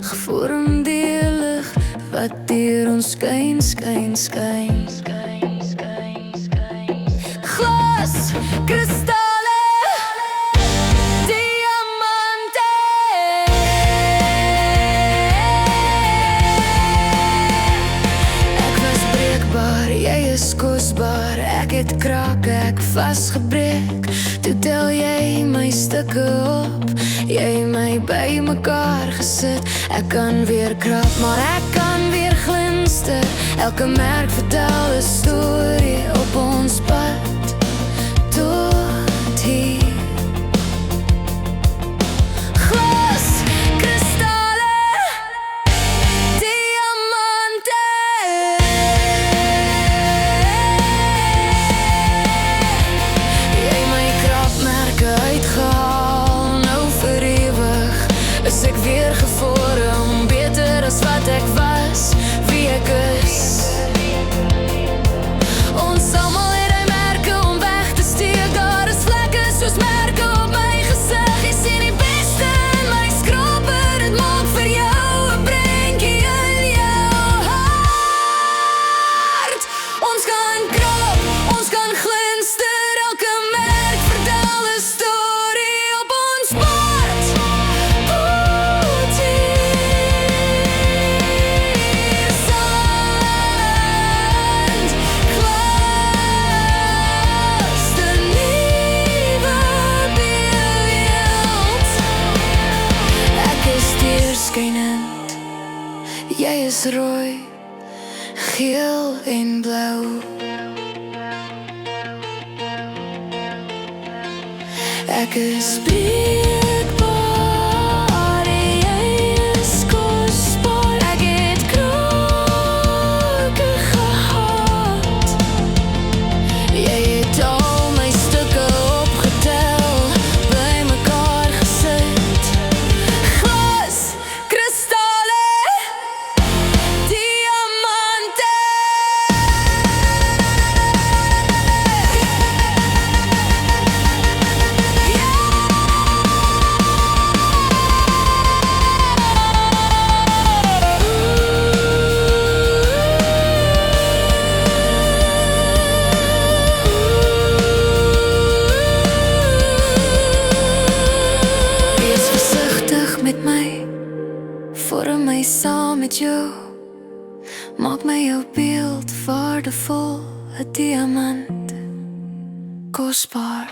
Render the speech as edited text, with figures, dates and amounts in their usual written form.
gevorm deur lig wat deur ons skyn, skyn, skyn. Glas, kristalle, diamante. Ek was breekbaar, jy is kosbaar. Ek het krake, ek vasgebreek. Toe tel jy my stukke op, jy my by mekaar gesit. Ek kan weer krap, maar ek kan weer glinster. Elke merk vertel 'n storie op ons pad tot hier. Glas, kristalle, diamante. Jy my krapmerke uitgehaal, nou vir ewig is ek weer gevorm, beter as wat ek was, wie ek is. Ons almal het die merke om weg te steek. Daar is vlekke soos merke op my gesig. Jy sien die beste in my skrape, dit maak vir jou 'n prentjie in jou hart. Ons kan krap, ons kan glinster, elke merk vertel 'n storie op ons pad tot hier. Sand, glas, de nuwe beeld. Ek is deurskynend, jy is rooi, geel en blou. Ek is breekbaar, jy is kosbaar. Ek het krake gehad, jy het al my stukke opgetel, by mekaar gesit. Glas, kristalle, diamante. Wees versigtig met my, vorm my saam met jou. Maak my jou beeld waardevol, 'n diamant, kosbaar.